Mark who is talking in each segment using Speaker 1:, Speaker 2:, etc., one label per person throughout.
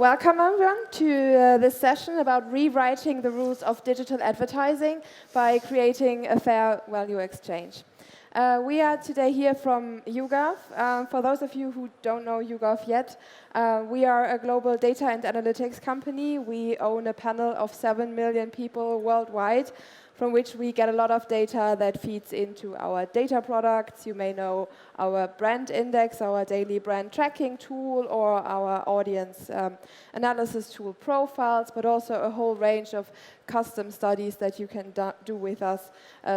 Speaker 1: Welcome everyone to this session about rewriting the rules of digital advertising by creating a fair value exchange. We are today here from YouGov. For those of you who don't know YouGov yet, we are a global data and analytics company. We own a panel of 7 million people worldwide, from which we get a lot of data that feeds into our data products. You may know our brand index, our daily brand tracking tool, or our audience analysis tool Profiles, but also a whole range of custom studies that you can do with us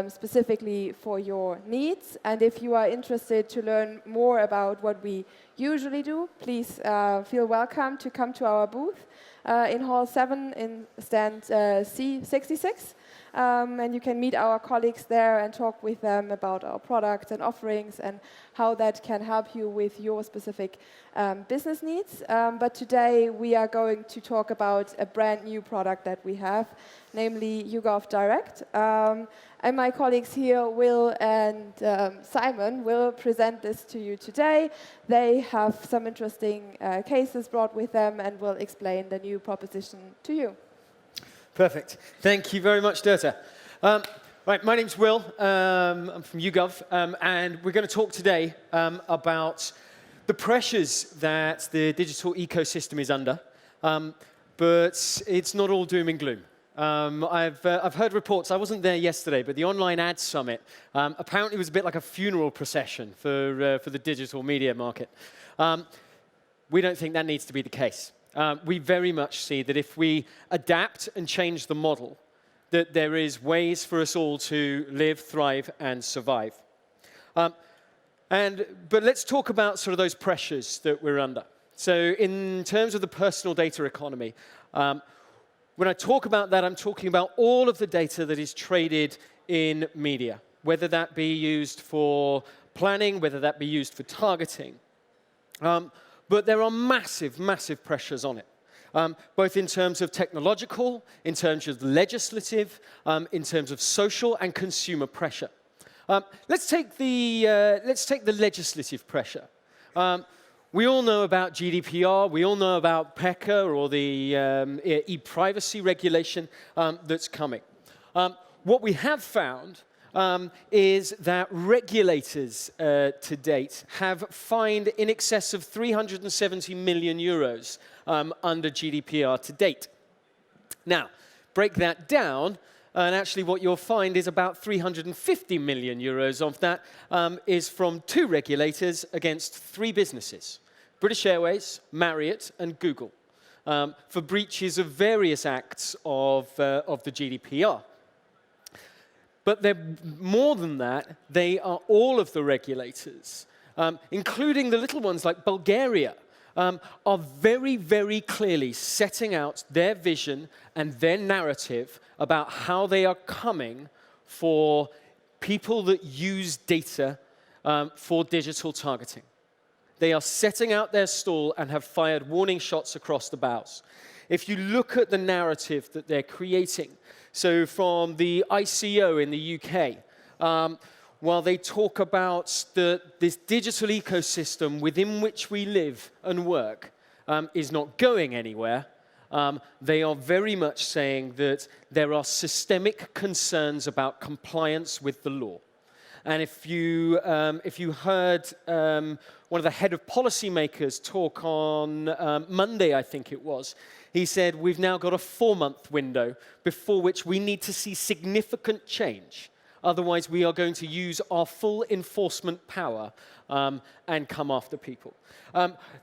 Speaker 1: specifically for your needs. And if you are interested to learn more about what we usually do, please feel welcome to come to our booth in Hall 7 in stand C66. And you can meet our colleagues there and talk with them about our products and offerings and how that can help you with your specific business needs. But today we are going to talk about a brand new product that we have, namely YouGov Direct. And my colleagues here, Will and Simon, will present this to you today. They have some interesting cases brought with them and will explain the new proposition to you.
Speaker 2: Perfect. Thank you very much, Dirta. Right, my name's Will. I'm from YouGov, and we're going to talk today about the pressures that the digital ecosystem is under, but it's not all doom and gloom. I've heard reports. I wasn't there yesterday, but the Online Ad Summit apparently was a bit like a funeral procession for the digital media market. We don't think that needs to be the case. We very much see that if we adapt and change the model, that there is ways for us all to live, thrive, and survive. But let's talk about sort of those pressures that we're under. So in terms of the personal data economy, when I talk about that, I'm talking about all of the data that is traded in media, whether that be used for planning, whether that be used for targeting. But there are massive, massive pressures on it, both in terms of technological, in terms of legislative, in terms of social and consumer pressure. Let's take the legislative pressure. We all know about GDPR. We all know about PECA, or the e-privacy regulation that's coming. What we have found is that regulators to date have fined in excess of 370 million euros under GDPR to date. Now, break that down, and actually what you'll find is about 350 million euros of that is from 2 regulators against 3 businesses, British Airways, Marriott, and Google, for breaches of various acts of the GDPR. But they're more than that. They are all of the regulators, including the little ones like Bulgaria, are very, very clearly setting out their vision and their narrative about how they are coming for people that use data for digital targeting. They are setting out their stall and have fired warning shots across the bows. If you look at the narrative that they're creating, so from the ICO in the UK, while they talk about this digital ecosystem within which we live and work is not going anywhere, they are very much saying that there are systemic concerns about compliance with the law. And if you heard one of the head of policymakers talk on Monday, I think it was, he said, we've now got a 4-month window before which we need to see significant change. Otherwise, we are going to use our full enforcement power and come after people.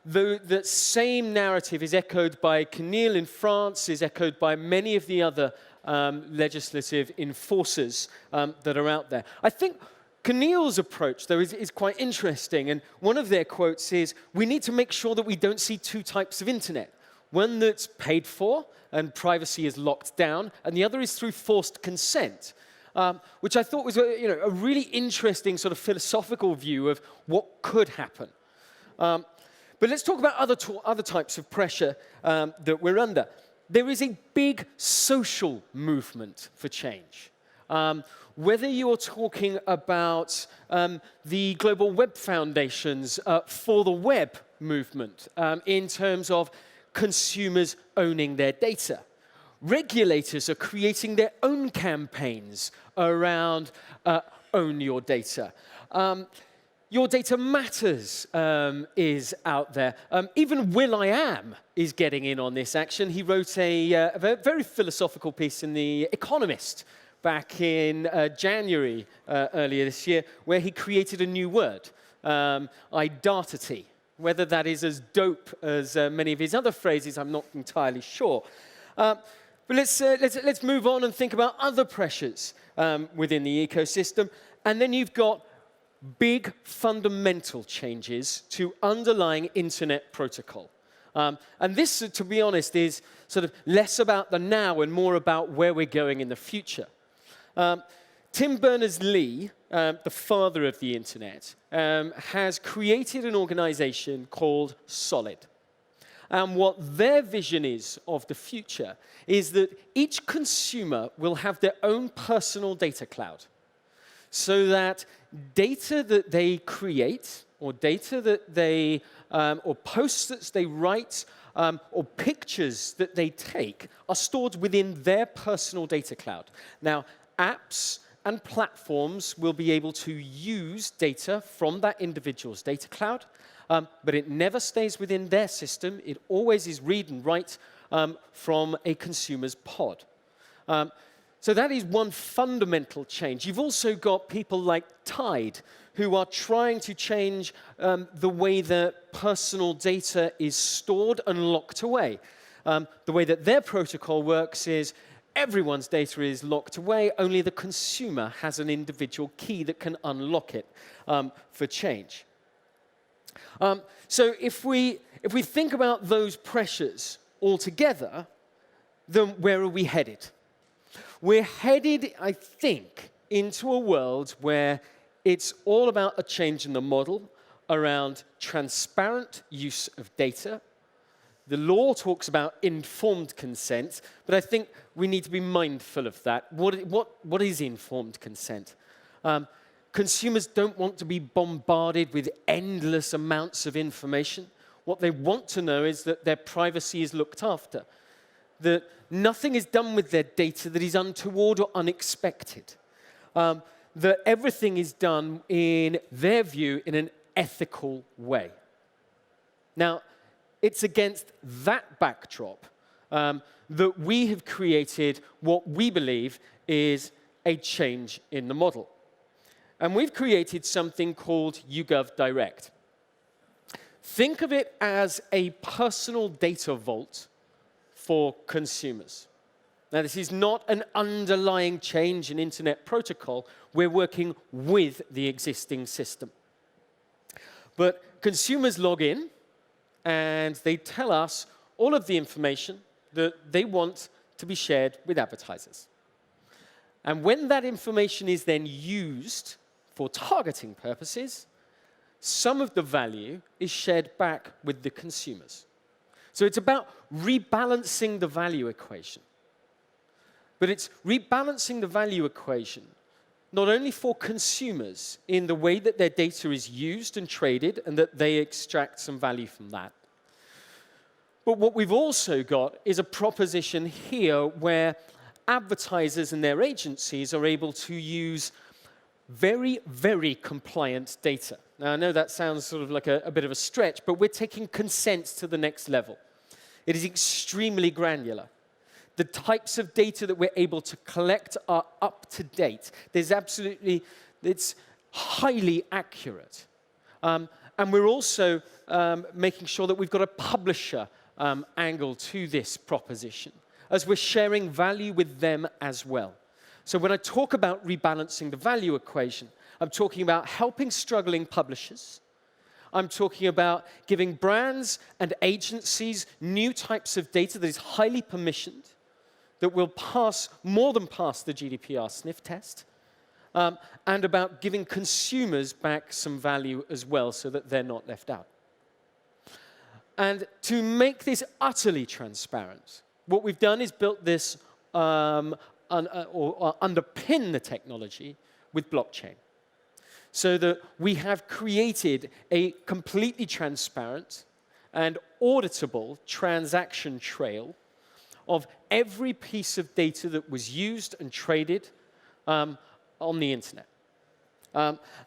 Speaker 2: The same narrative is echoed by CNIL in France, is echoed by many of the other legislative enforcers that are out there. I think CNIL's approach, though, is quite interesting. And one of their quotes is, we need to make sure that we don't see 2 types of internet. One that's paid for and privacy is locked down, and the other is through forced consent, which I thought was a really interesting sort of philosophical view of what could happen. But let's talk about other types of pressure that we're under. There is a big social movement for change. Whether you're talking about the Global Web Foundation's For the Web movement in terms of consumers owning their data. Regulators are creating their own campaigns around own your data. Your Data Matters is out there. Even will.i.am is getting in on this action. He wrote a very philosophical piece in The Economist back in January earlier this year, where he created a new word, identity. Whether that is as dope as many of his other phrases, I'm not entirely sure. But let's move on and think about other pressures within the ecosystem. And then you've got big fundamental changes to underlying internet protocol. And this, to be honest, is sort of less about the now and more about where we're going in the future. Tim Berners-Lee, the father of the internet, has created an organization called Solid. And what their vision is of the future is that each consumer will have their own personal data cloud, so that data that they create, or data that they, or posts that they write, or pictures that they take are stored within their personal data cloud. Now, apps and platforms will be able to use data from that individual's data cloud, but it never stays within their system. It always is read and write from a consumer's pod. So that is one fundamental change. You've also got people like Tide, who are trying to change the way that personal data is stored and locked away. The way that their protocol works is everyone's data is locked away, only the consumer has an individual key that can unlock it for change. So if we think about those pressures altogether, then where are we headed? We're headed, I think, into a world where it's all about a change in the model around transparent use of data. The law talks about informed consent, but I think we need to be mindful of that. What is informed consent? Consumers don't want to be bombarded with endless amounts of information. What they want to know is that their privacy is looked after, that nothing is done with their data that is untoward or unexpected, that everything is done, in their view, in an ethical way. Now, it's against that backdrop that we have created what we believe is a change in the model. And we've created something called YouGov Direct. Think of it as a personal data vault for consumers. Now, this is not an underlying change in internet protocol. We're working with the existing system. But consumers log in, and they tell us all of the information that they want to be shared with advertisers. And when that information is then used for targeting purposes, some of the value is shared back with the consumers. So it's about rebalancing the value equation. But it's rebalancing the value equation not only for consumers in the way that their data is used and traded and that they extract some value from that, but what we've also got is a proposition here where advertisers and their agencies are able to use very, very compliant data. Now, I know that sounds sort of like a bit of a stretch, but we're taking consent to the next level. It is extremely granular. The types of data that we're able to collect are up to date. It's highly accurate. And we're also making sure that we've got a publisher angle to this proposition, as we're sharing value with them as well. So when I talk about rebalancing the value equation, I'm talking about helping struggling publishers. I'm talking about giving brands and agencies new types of data that is highly permissioned, that will more than pass the GDPR sniff test, and about giving consumers back some value as well so that they're not left out. And to make this utterly transparent, what we've done is built this or underpin the technology with blockchain, so that we have created a completely transparent and auditable transaction trail of every piece of data that was used and traded on the internet.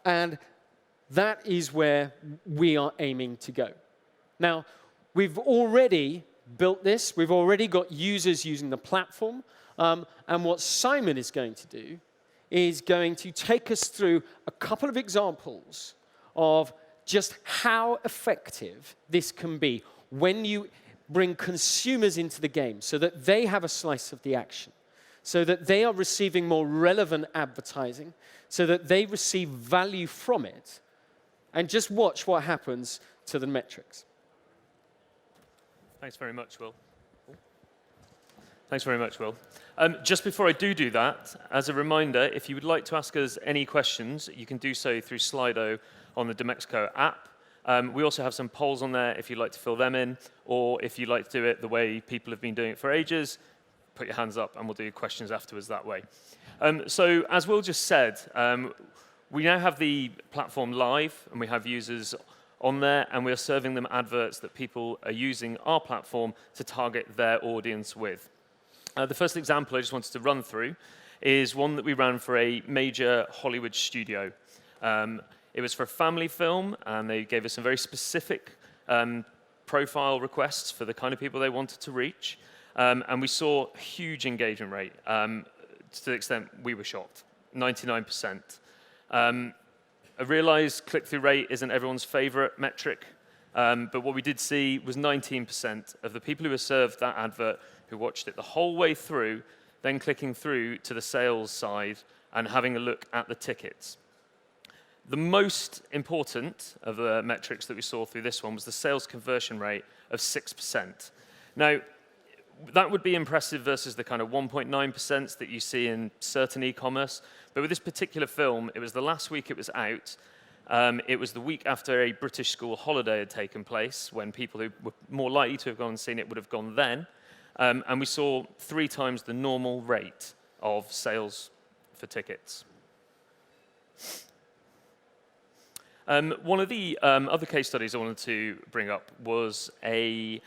Speaker 2: And that is where we are aiming to go. Now, we've already built this. We've already got users using the platform. And what Simon is going to do is going to take us through a couple of examples of just how effective this can be when you bring consumers into the game so that they have a slice of the action, so that they are receiving more relevant advertising, so that they receive value from it, and just watch what happens to the metrics.
Speaker 3: Thanks very much, Will. Thanks very much, Will. Just before I do that, as a reminder, if you would like to ask us any questions, you can do so through Slido on the DMEXCO app. We also have some polls on there if you'd like to fill them in, or if you'd like to do it the way people have been doing it for ages, put your hands up and we'll do questions afterwards that way. So as Will just said, we now have the platform live and we have users on there and we are serving them adverts that people are using our platform to target their audience with. The first example I just wanted to run through is one that we ran for a major Hollywood studio. It was for a family film, and they gave us some very specific profile requests for the kind of people they wanted to reach. And we saw a huge engagement rate, to the extent we were shocked, 99%. I realize click-through rate isn't everyone's favorite metric, but what we did see was 19% of the people who were served that advert who watched it the whole way through, then clicking through to the sales side and having a look at the tickets. The most important of the metrics that we saw through this one was the sales conversion rate of 6%. Now, that would be impressive versus the kind of 1.9% that you see in certain e-commerce, but with this particular film, it was the last week it was out. It was the week after a British school holiday had taken place, when people who were more likely to have gone and seen it would have gone then. And we saw 3 times the normal rate of sales for tickets. One of the other case studies I wanted to bring up was a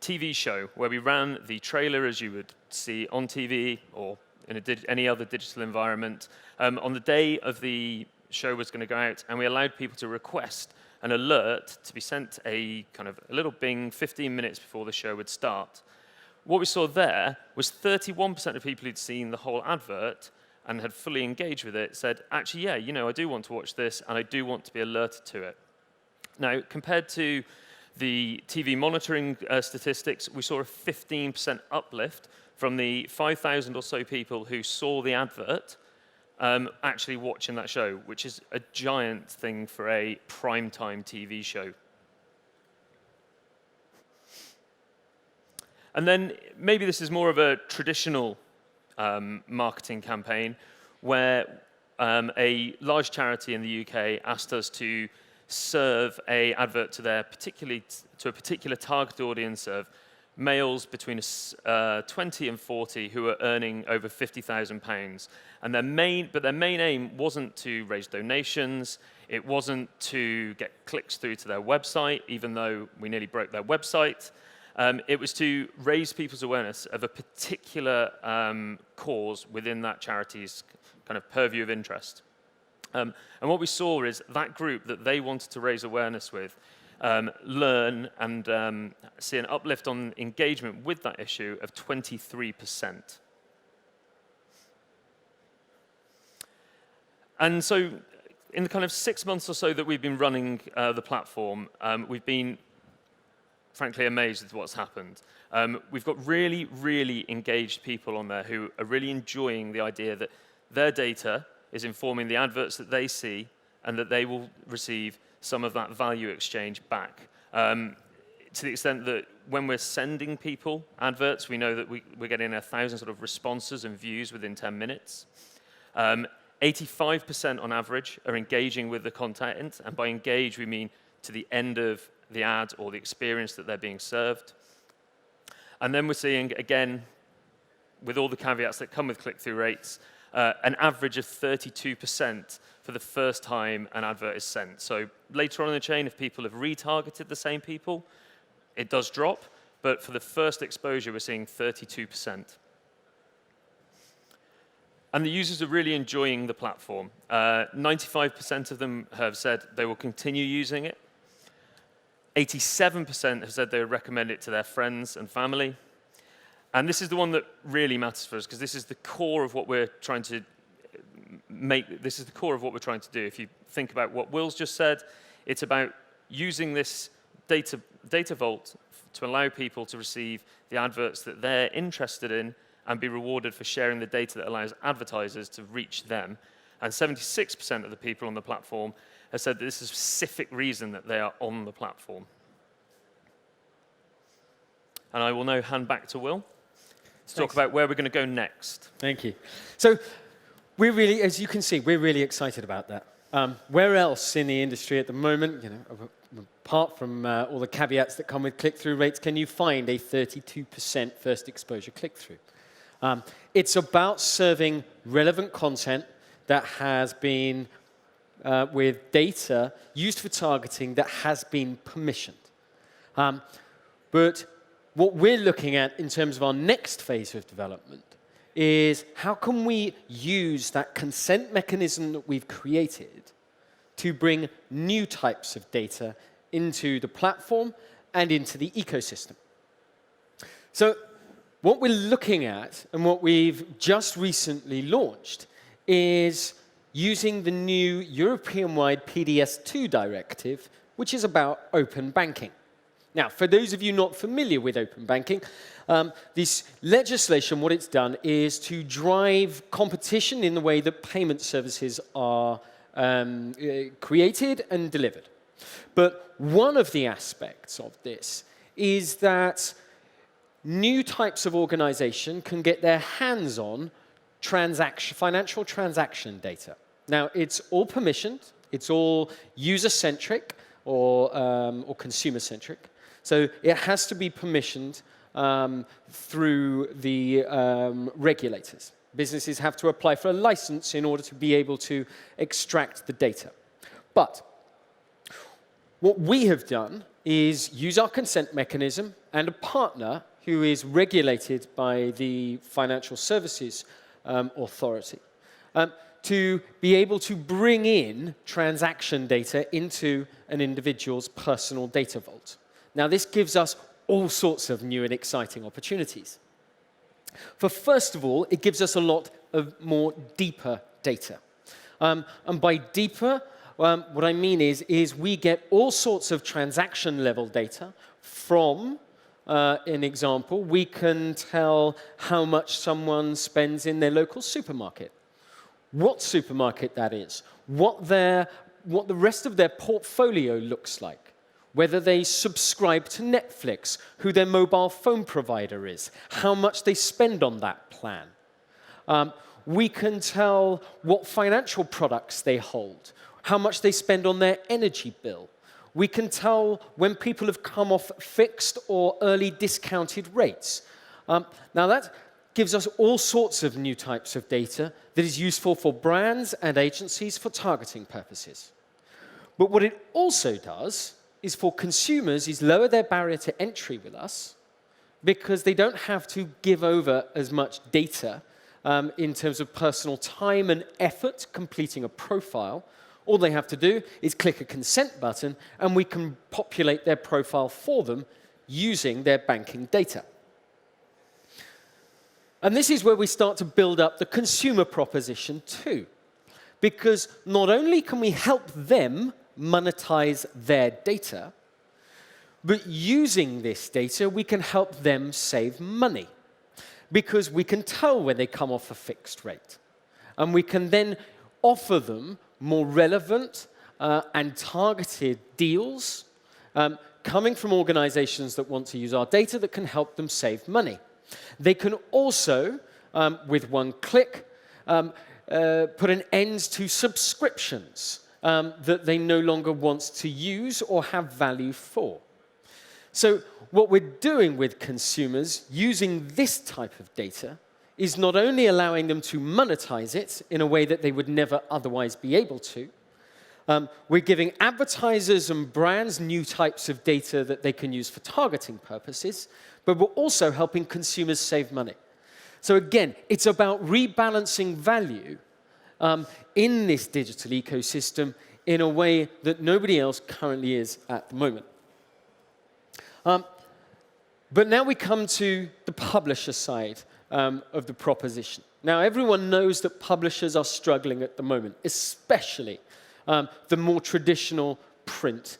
Speaker 3: TV show where we ran the trailer as you would see on TV or in any other digital environment on the day of the show was going to go out, and we allowed people to request an alert to be sent a kind of a little bing 15 minutes before the show would start. What we saw there was 31% of people who'd seen the whole advert and had fully engaged with it said, actually, yeah, you know, I do want to watch this and I do want to be alerted to it. Now, compared to the TV monitoring statistics, we saw a 15% uplift from the 5,000 or so people who saw the advert actually watching that show, which is a giant thing for a primetime TV show. And then maybe this is more of a traditional marketing campaign where a large charity in the UK asked us to serve an advert to a particular target audience of males between 20 and 40 who are earning over £50,000. And their main aim wasn't to raise donations. It wasn't to get clicks through to their website, even though we nearly broke their website. It was to raise people's awareness of a particular cause within that charity's kind of purview of interest. And what we saw is that group that they wanted to raise awareness with learn and see an uplift on engagement with that issue of 23%. And so in the kind of 6 months or so that we've been running the platform, we've been frankly amazed at what's happened. We've got really, really engaged people on there who are really enjoying the idea that their data is informing the adverts that they see and that they will receive some of that value exchange back. To the extent that when we're sending people adverts, we know that we're getting 1,000 sort of responses and views within 10 minutes. 85% on average are engaging with the content, and by engage we mean to the end of the ad or the experience that they're being served. And then we're seeing, again, with all the caveats that come with click-through rates, an average of 32% for the first time an advert is sent. So later on in the chain, if people have retargeted the same people, It does drop, but for the first exposure, we're seeing 32%. And the users are really enjoying the platform. 95% of them have said they will continue using it. 87% have said they would recommend it to their friends and family. And this is the one that really matters for us, because this is the core of what we're trying to this is the core of what we're trying to do. If you think about what Will's just said, it's about using this data vault to allow people to receive the adverts that they're interested in and be rewarded for sharing the data that allows advertisers to reach them. And 76% of the people on the platform have said that this is a specific reason that they are on the platform. And I will now hand back to Will to talk about where we're going to go next.
Speaker 2: Thank you. So we're really, as you can see, we're really excited about that. Where else in the industry at the moment, apart from all the caveats that come with click-through rates, can you find a 32% first exposure click-through? It's about serving relevant content that has been, with data used for targeting that has been permissioned. But what we're looking at in terms of our next phase of development is how can we use that consent mechanism that we've created to bring new types of data into the platform and into the ecosystem. So what we're looking at and what we've just recently launched is using the new European-wide PDS2 directive, which is about open banking. Now, for those of you not familiar with open banking, this legislation, what it's done is to drive competition in the way that payment services are created and delivered. But one of the aspects of this is that new types of organization can get their hands on financial transaction data. Now, it's all permissioned, it's all user-centric or consumer-centric. So it has to be permissioned through the regulators. Businesses have to apply for a license in order to be able to extract the data. But what we have done is use our consent mechanism and a partner who is regulated by the Financial Services Authority to be able to bring in transaction data into an individual's personal data vault. Now, this gives us all sorts of new and exciting opportunities. First of all, it gives us a lot of more deeper data. And by deeper, what I mean is we get all sorts of transaction-level data from, an example, we can tell how much someone spends in their local supermarket, what supermarket that is, what the rest of their portfolio looks like, whether they subscribe to Netflix, who their mobile phone provider is, how much they spend on that plan. We can tell what financial products they hold, how much they spend on their energy bill. We can tell when people have come off fixed or early discounted rates. Now that gives us all sorts of new types of data that is useful for brands and agencies for targeting purposes. But what it also does is for consumers is lower their barrier to entry with us because they don't have to give over as much data in terms of personal time and effort completing a profile. All they have to do is click a consent button and we can populate their profile for them using their banking data. And this is where we start to build up the consumer proposition too. Because not only can we help them monetize their data, but using this data, we can help them save money because we can tell when they come off a fixed rate. And we can then offer them more relevant and targeted deals coming from organizations that want to use our data that can help them save money. They can also, with one click, put an end to subscriptions that they no longer want to use or have value for. So what we're doing with consumers using this type of data is not only allowing them to monetize it in a way that they would never otherwise be able to, We're giving advertisers and brands new types of data that they can use for targeting purposes, but we're also helping consumers save money. So again, it's about rebalancing value in this digital ecosystem in a way that nobody else currently is at the moment. But now we come to the publisher side of the proposition. Now, everyone knows that publishers are struggling at the moment, especially the more traditional print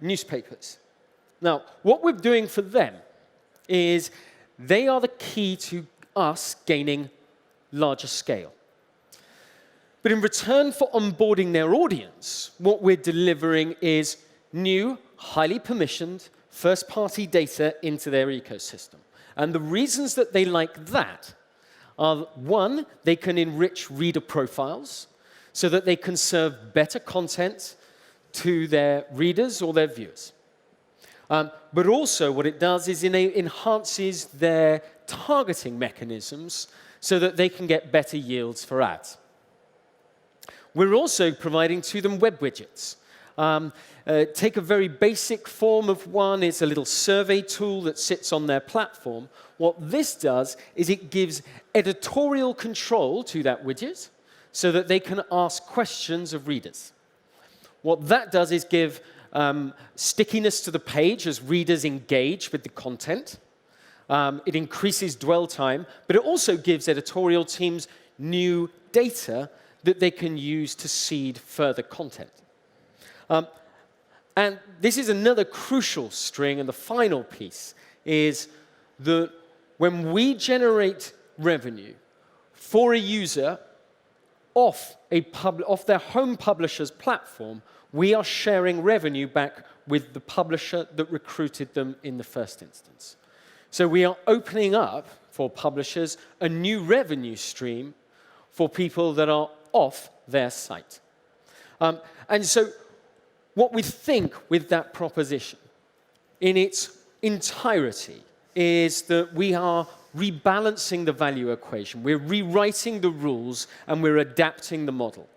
Speaker 2: newspapers. Now, what we're doing for them is they are the key to us gaining larger scale. But in return for onboarding their audience, what we're delivering is new, highly permissioned, first-party data into their ecosystem. And the reasons that they like that are, one, they can enrich reader profiles so that they can serve better content to their readers or their viewers. But also what it does is it enhances their targeting mechanisms so that they can get better yields for ads. We're also providing to them web widgets. Take a very basic form of one. It's a little survey tool that sits on their platform. What this does is it gives editorial control to that widget so that they can ask questions of readers. What that does is give stickiness to the page as readers engage with the content. It increases dwell time, but it also gives editorial teams new data that they can use to seed further content. And this is another crucial string, and the final piece is that when we generate revenue for a user off their home publisher's platform, we are sharing revenue back with the publisher that recruited them in the first instance. So we are opening up for publishers a new revenue stream for people that are off their site. And so what we think with that proposition in its entirety is that we are rebalancing the value equation. We're rewriting the rules and we're adapting the model.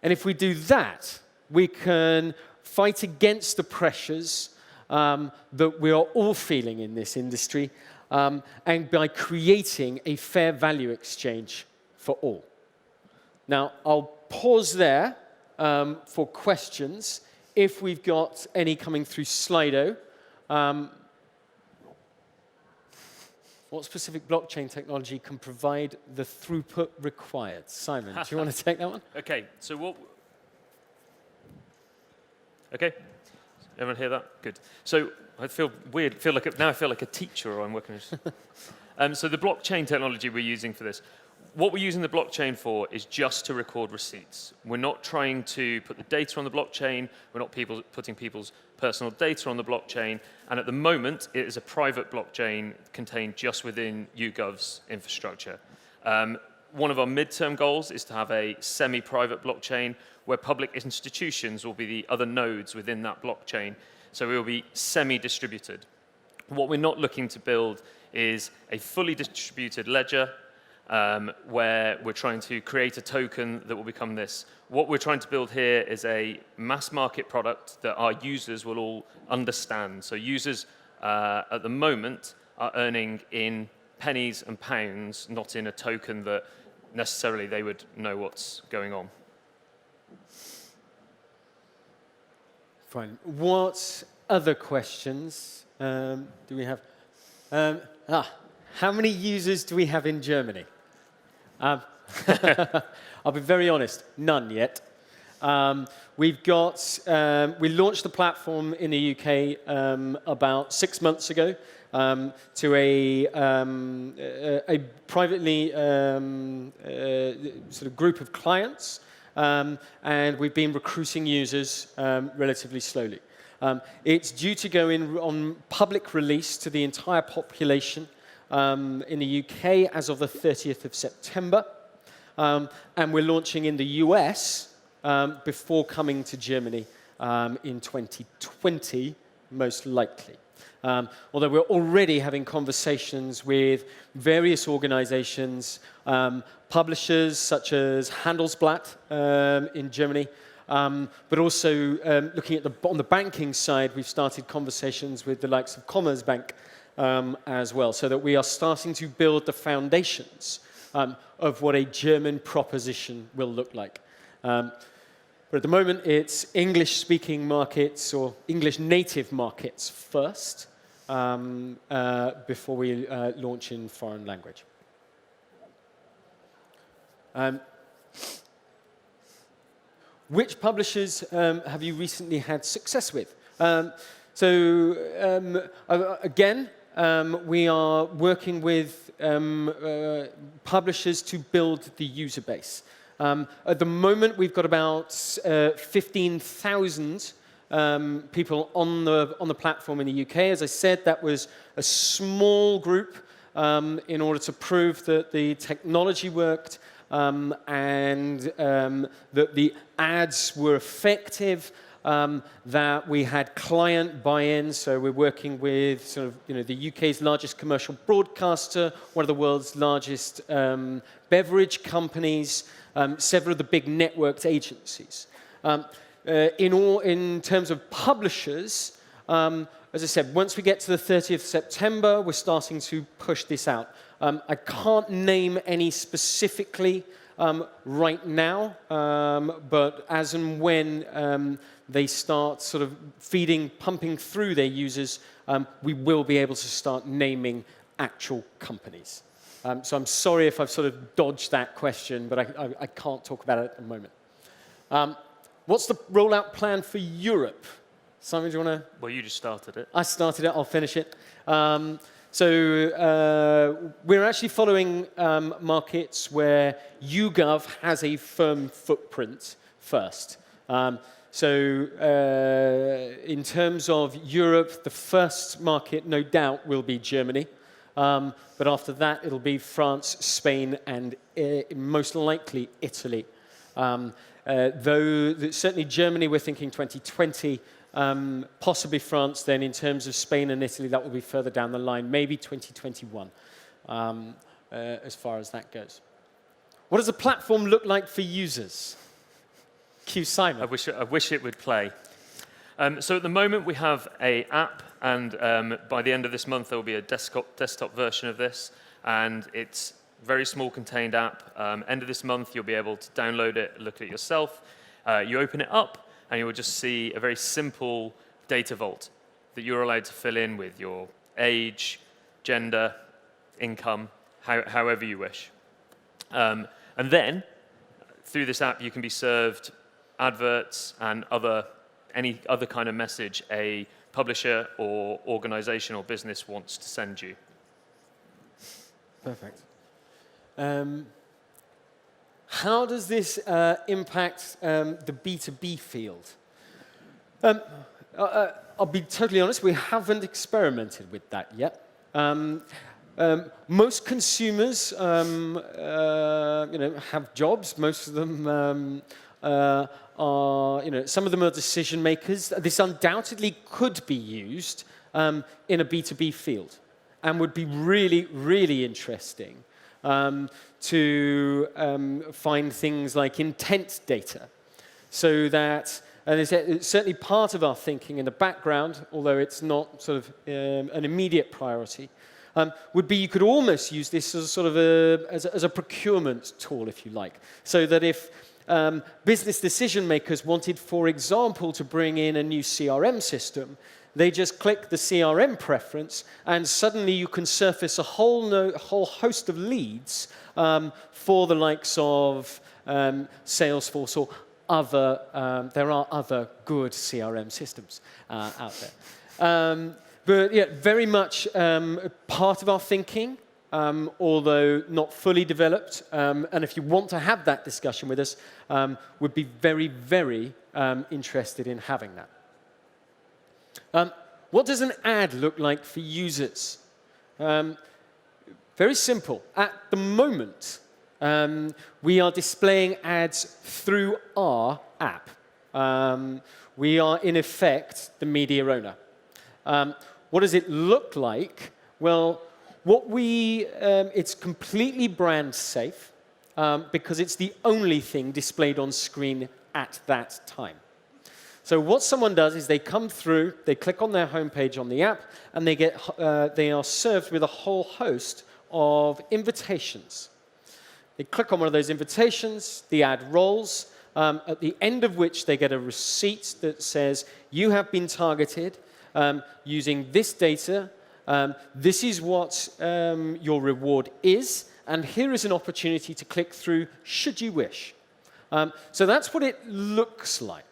Speaker 2: And if we do that, we can fight against the pressures that we are all feeling in this industry, and by creating a fair value exchange for all. Now, I'll pause there for questions, if we've got any coming through Slido. What specific blockchain technology can provide the throughput required? Simon, do you want to take that one?
Speaker 3: Okay, so what... Okay, everyone hear that? Good. So I feel weird, now I feel like a teacher or I'm working with... So the blockchain technology we're using for this, what we're using the blockchain for is just to record receipts. We're not trying to put the data on the blockchain. We're not putting people's personal data on the blockchain. And at the moment, it is a private blockchain contained just within YouGov's infrastructure. One of our midterm goals is to have a semi-private blockchain where public institutions will be the other nodes within that blockchain. So we will be semi-distributed. What we're not looking to build is a fully distributed ledger where we're trying to create a token that will become this. What we're trying to build here is a mass market product that our users will all understand. So users at the moment are earning in pennies and pounds, not in a token that necessarily they would know what's going on.
Speaker 2: Fine. What other questions do we have? How many users do we have in Germany? I'll be very honest, none yet. We launched the platform in the UK about 6 months ago to a privately sort of group of clients, and we've been recruiting users relatively slowly. It's due to go in on public release to the entire population in the UK as of the 30th of September. And we're launching in the US before coming to Germany in 2020, most likely. Although we're already having conversations with various organizations, publishers such as Handelsblatt in Germany, but also looking at on the banking side, we've started conversations with the likes of Commerzbank as well, so that we are starting to build the foundations of what a German proposition will look like. But at the moment, it's English-speaking markets or English-native markets first, before we launch in foreign language. Which publishers have you recently had success with? Again, we are working with publishers to build the user base. At the moment, we've got about 15,000 people on the platform in the UK. As I said, that was a small group in order to prove that the technology worked and that the ads were effective, that we had client buy-in. So we're working with sort of, the UK's largest commercial broadcaster, one of the world's largest beverage companies, several of the big networked agencies. In terms of publishers, as I said, once we get to the 30th of September, we're starting to push this out. I can't name any specifically right now, but as and when they start sort of pumping through their users, we will be able to start naming actual companies. So I'm sorry if I've sort of dodged that question, but I can't talk about it at the moment. What's the rollout plan for Europe? Simon, do you want to?
Speaker 3: Well, you just started it.
Speaker 2: I started it, I'll finish it. We're actually following markets where YouGov has a firm footprint first. In terms of Europe, the first market, no doubt, will be Germany. But after that, it'll be France, Spain, and most likely Italy. Though certainly Germany, we're thinking 2020, possibly France. Then in terms of Spain and Italy, that will be further down the line, maybe 2021, as far as that goes. What does the platform look like for users? Cue Simon.
Speaker 3: I wish it would play. So at the moment, we have an app, and by the end of this month, there will be a desktop version of this, and it's a very small contained app. End of this month, you'll be able to download it, look at it yourself. You open it up, and you will just see a very simple data vault that you're allowed to fill in with your age, gender, income, however you wish. And then, through this app, you can be served adverts and any other kind of message a publisher or organization or business wants to send you.
Speaker 2: Perfect. How does this impact the B2B field? I'll be totally honest, we haven't experimented with that yet. Most consumers have jobs. Most of them are, some of them are decision makers. This undoubtedly could be used in a B2B field and would be really, really interesting to find things like intent data. So that, and it's certainly part of our thinking in the background, although it's not sort of an immediate priority, would be you could almost use this as a sort of as a procurement tool, if you like. So that if business decision makers wanted, for example, to bring in a new CRM system, they just click the CRM preference, and suddenly you can surface a whole host of leads for the likes of Salesforce or other. There are other good CRM systems out there. But yeah, very much part of our thinking, although not fully developed. And if you want to have that discussion with us, would be very, very interested in having that. What does an ad look like for users? Very simple. At the moment, we are displaying ads through our app. We are, in effect, the media owner. What does it look like? Well, it's completely brand safe because it's the only thing displayed on screen at that time. So what someone does is they come through, they click on their homepage on the app, and they are served with a whole host of invitations. They click on one of those invitations, the ad rolls, at the end of which they get a receipt that says, you have been targeted using this data, this is what your reward is, and here is an opportunity to click through should you wish. So that's what it looks like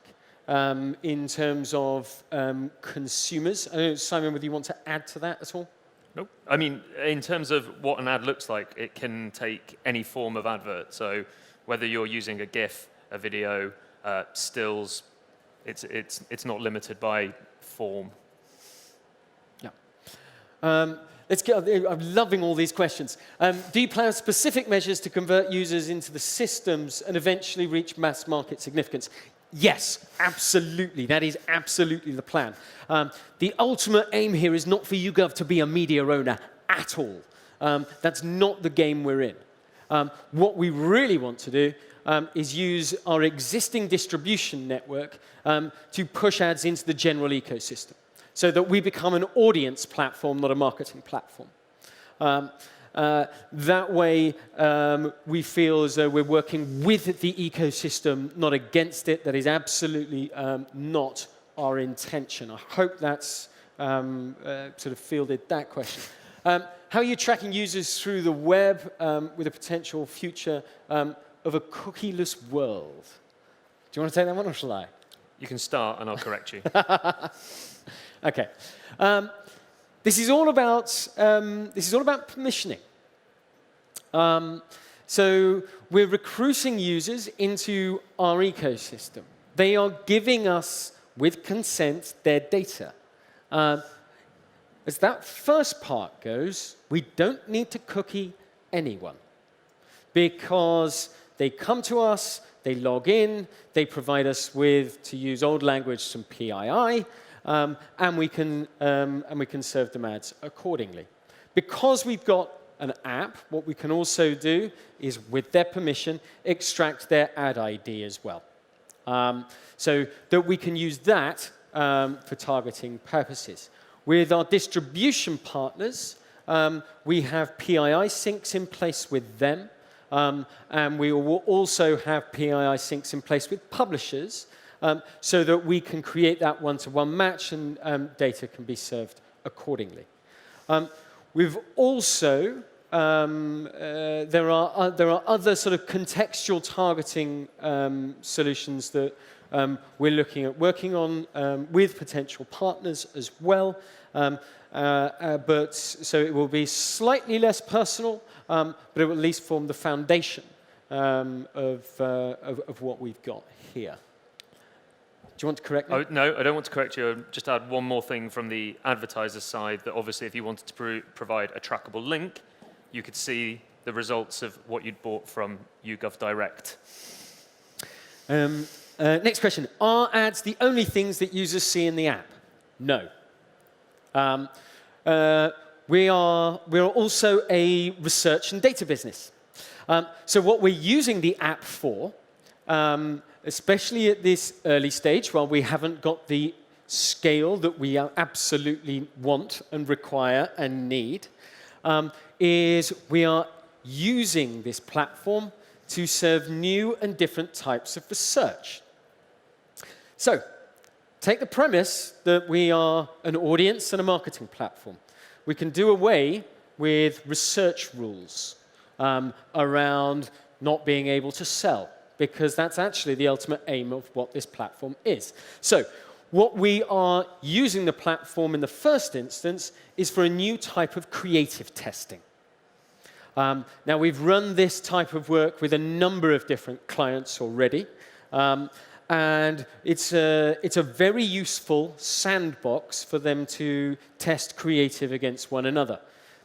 Speaker 2: in terms of consumers. I don't know, Simon, whether you want to add to that at all?
Speaker 3: Nope. I mean, in terms of what an ad looks like, it can take any form of advert. So whether you're using a GIF, a video, stills, it's not limited by form.
Speaker 2: Yeah. I'm loving all these questions. Do you plan specific measures to convert users into the systems and eventually reach mass market significance? Yes, absolutely. That is absolutely the plan. The ultimate aim here is not for YouGov to be a media owner at all. That's not the game we're in. What we really want to do is use our existing distribution network to push ads into the general ecosystem so that we become an audience platform, not a marketing platform. That way, we feel as though we're working with the ecosystem, not against it. That is absolutely not our intention. I hope that's sort of fielded that question. How are you tracking users through the web with a potential future of a cookieless world? Do you want to take that one, or shall I?
Speaker 3: You can start, and I'll correct you.
Speaker 2: OK. This is all about permissioning. So we're recruiting users into our ecosystem. They are giving us, with consent, their data. As that first part goes, we don't need to cookie anyone, because they come to us, they log in, they provide us with, to use old language, some PII, and we can serve them ads accordingly. Because we've got an app, what we can also do is, with their permission, extract their ad ID as well. So that we can use that for targeting purposes. With our distribution partners, we have PII syncs in place with them, and we will also have PII syncs in place with publishers, so that we can create that one-to-one match and data can be served accordingly. We've also, there are other sort of contextual targeting solutions that we're looking at working on with potential partners as well. But so it will be slightly less personal, but it will at least form the foundation of what we've got here. Do you want to correct me?
Speaker 3: Oh, no, I don't want to correct you. I'll just add one more thing from the advertiser side, that obviously if you wanted to provide a trackable link, you could see the results of what you'd bought from YouGov Direct.
Speaker 2: Next question. Are ads the only things that users see in the app? No. We are also a research and data business. So what we're using the app for, especially at this early stage, while we haven't got the scale that we absolutely want and require and need, is we are using this platform to serve new and different types of research. So take the premise that we are an audience and a marketing platform. We can do away with research rules around not being able to sell, because that's actually the ultimate aim of what this platform is. So what we are using the platform in the first instance is for a new type of creative testing. Now, we've run this type of work with a number of different clients already. And it's a very useful sandbox for them to test creative against one another.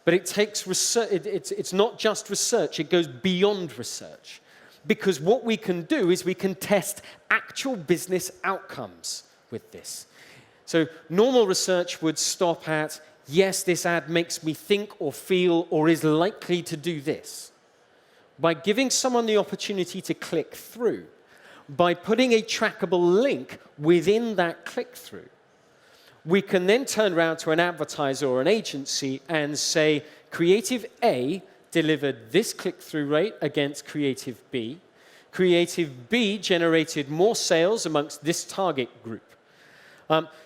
Speaker 2: But it takes research. It's not just research. It goes beyond research. Because what we can do is we can test actual business outcomes with this. So normal research would stop at, yes, this ad makes me think or feel or is likely to do this. By giving someone the opportunity to click through, by putting a trackable link within that click-through, we can then turn around to an advertiser or an agency and say, Creative A delivered this click-through rate against Creative B. Creative B generated more sales amongst this target group.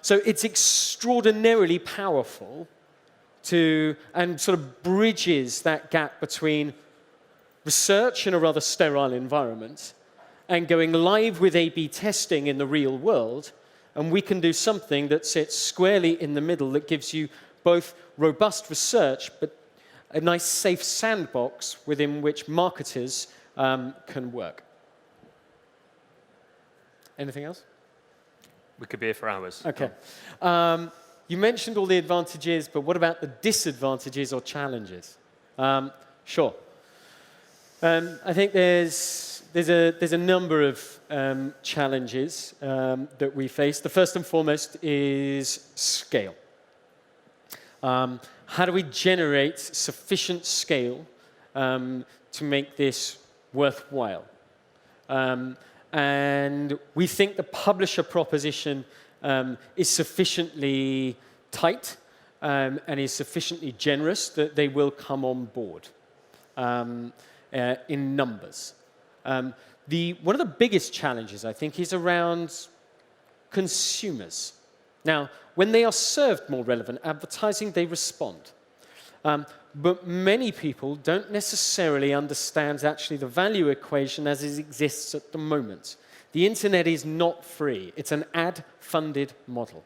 Speaker 2: So it's extraordinarily powerful and sort of bridges that gap between research in a rather sterile environment and going live with A/B testing in the real world, and we can do something that sits squarely in the middle that gives you both robust research but a nice safe sandbox within which marketers can work. Anything else?
Speaker 3: We could be here for hours.
Speaker 2: Okay. You mentioned all the advantages, but what about the disadvantages or challenges? Sure. I think there's a number of challenges that we face. The first and foremost is scale. How do we generate sufficient scale to make this worthwhile? And we think the publisher proposition is sufficiently tight and is sufficiently generous that they will come on board in numbers. One of the biggest challenges, I think, is around consumers. Now, when they are served more relevant advertising, they respond. But many people don't necessarily understand actually the value equation as it exists at the moment. The internet is not free. It's an ad-funded model.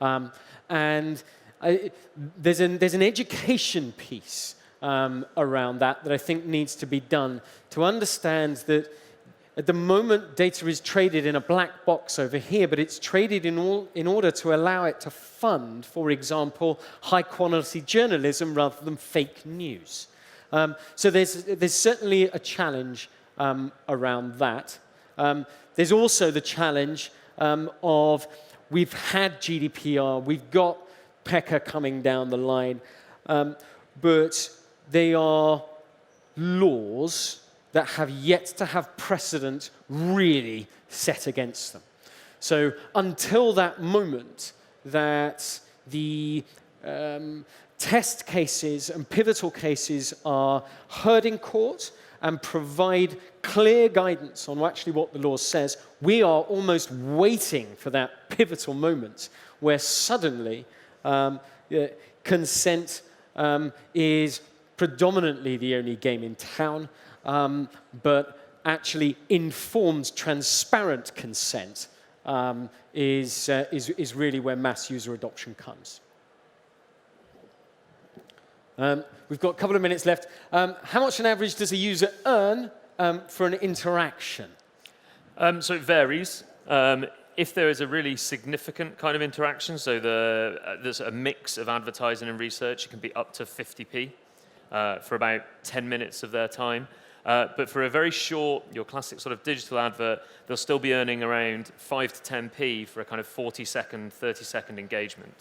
Speaker 2: There's an education piece around that I think needs to be done to understand that at the moment, data is traded in a black box over here, but it's traded in order to allow it to fund, for example, high-quality journalism rather than fake news. So there's certainly a challenge around that. There's also the challenge of we've had GDPR, we've got PECA coming down the line, but they are laws that have yet to have precedent really set against them. So until that moment that the test cases and pivotal cases are heard in court and provide clear guidance on actually what the law says, we are almost waiting for that pivotal moment where suddenly consent is predominantly the only game in town, but actually informed, transparent consent is really where mass user adoption comes. We've got a couple of minutes left. How much on average does a user earn for an interaction?
Speaker 3: So it varies. If there is a really significant kind of interaction, so there's a mix of advertising and research, it can be up to 50p for about 10 minutes of their time. But for a very short, your classic sort of digital advert, they'll still be earning around 5 to 10p for a kind of 40-second, 30-second engagement.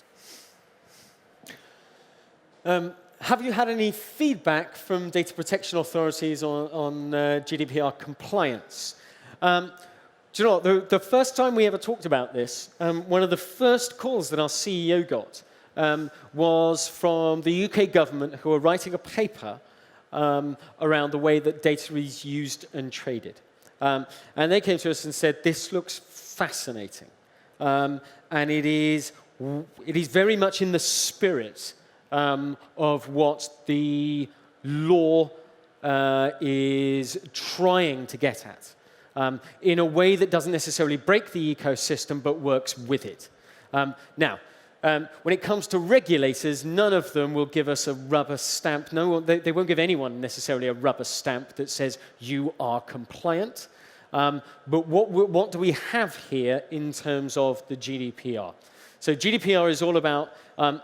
Speaker 2: Have you had any feedback from data protection authorities on GDPR compliance? Do you know what? The first time we ever talked about this, one of the first calls that our CEO got was from the UK government, who were writing a paper around the way that data is used and traded. And they came to us and said, this looks fascinating. And it is very much in the spirit of what the law is trying to get at, in a way that doesn't necessarily break the ecosystem, but works with it. Now, when it comes to regulators, none of them will give us a rubber stamp. No, they won't give anyone necessarily a rubber stamp that says you are compliant. But what do we have here in terms of the GDPR? So GDPR is all about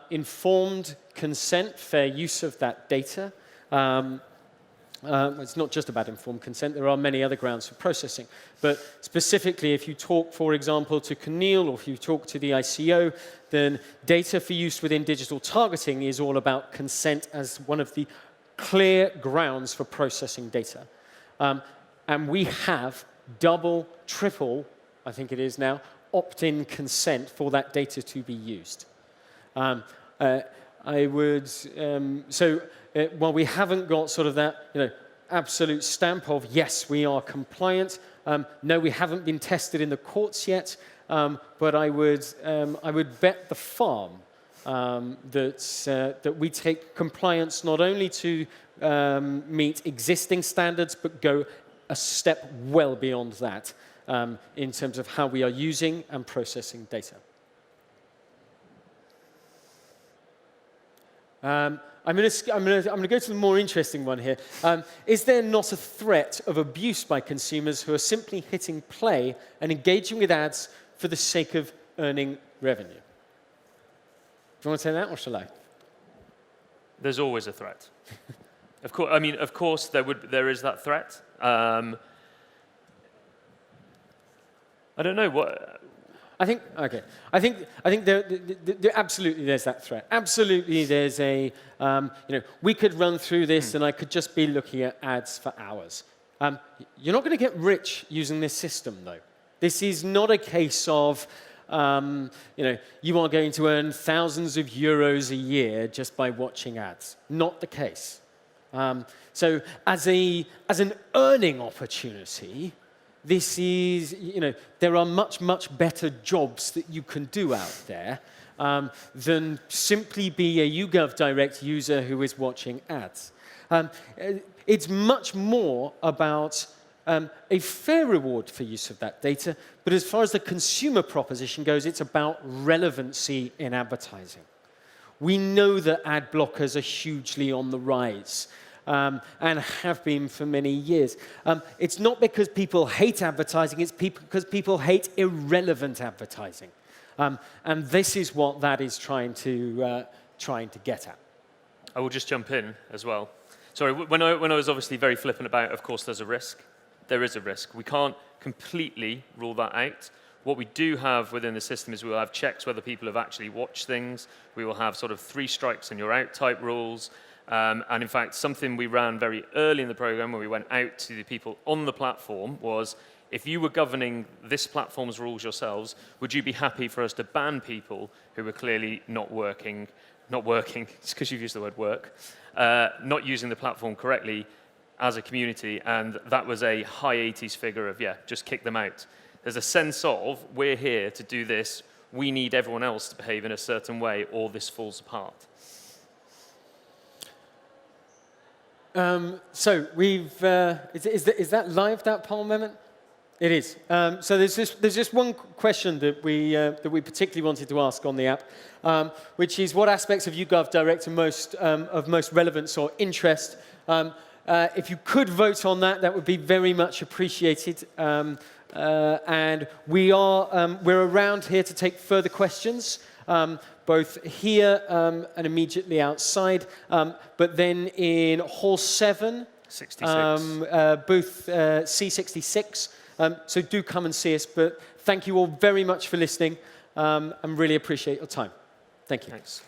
Speaker 2: informed consent, fair use of that data. It's not just about informed consent. There are many other grounds for processing. But specifically, if you talk, for example, to Keneal, or if you talk to the ICO, then data for use within digital targeting is all about consent as one of the clear grounds for processing data. And we have double, triple, I think it is now, opt-in consent for that data to be used. I would, while we haven't got sort of that, absolute stamp of, yes, we are compliant, no, we haven't been tested in the courts yet, but I would bet the farm that we take compliance not only to meet existing standards, but go a step well beyond that in terms of how we are using and processing data. I'm going to go to the more interesting one here. Is there not a threat of abuse by consumers who are simply hitting play and engaging with ads for the sake of earning revenue? Do you want to say that, or shall I?
Speaker 3: There's always a threat. Of course, there is that threat. I don't know what.
Speaker 2: I think there absolutely there's that threat. Absolutely, there's a we could run through this and I could just be looking at ads for hours. You're not going to get rich using this system, though. This is not a case of you are going to earn thousands of euros a year just by watching ads. Not the case. So as an earning opportunity, this is, there are much, much better jobs that you can do out there than simply be a YouGov Direct user who is watching ads. It's much more about a fair reward for use of that data, but as far as the consumer proposition goes, it's about relevancy in advertising. We know that ad blockers are hugely on the rise. And have been for many years. It's not because people hate advertising, it's because people hate irrelevant advertising. And this is what that is trying to get at.
Speaker 3: I will just jump in as well. Sorry, when I was obviously very flippant about, of course, there's a risk. There is a risk. We can't completely rule that out. What we do have within the system is we will have checks whether people have actually watched things. We will have sort of 3 strikes and you're out type rules. And in fact, something we ran very early in the program when we went out to the people on the platform was, if you were governing this platform's rules yourselves, would you be happy for us to ban people who were clearly not working, it's because you've used the word work, not using the platform correctly as a community? And that was a high 80s figure of, just kick them out. There's a sense of, we're here to do this, we need everyone else to behave in a certain way or this falls apart.
Speaker 2: So we've is that live, that poll amendment? It is. So there's just one question that we particularly wanted to ask on the app, which is what aspects of YouGov Direct are of most relevance or interest. If you could vote on that, that would be very much appreciated. And we're around here to take further questions. Both here and immediately outside, but then in Hall 7,
Speaker 3: 66.
Speaker 2: Booth C66. So do come and see us, but thank you all very much for listening and really appreciate your time. Thank you.
Speaker 3: Thanks.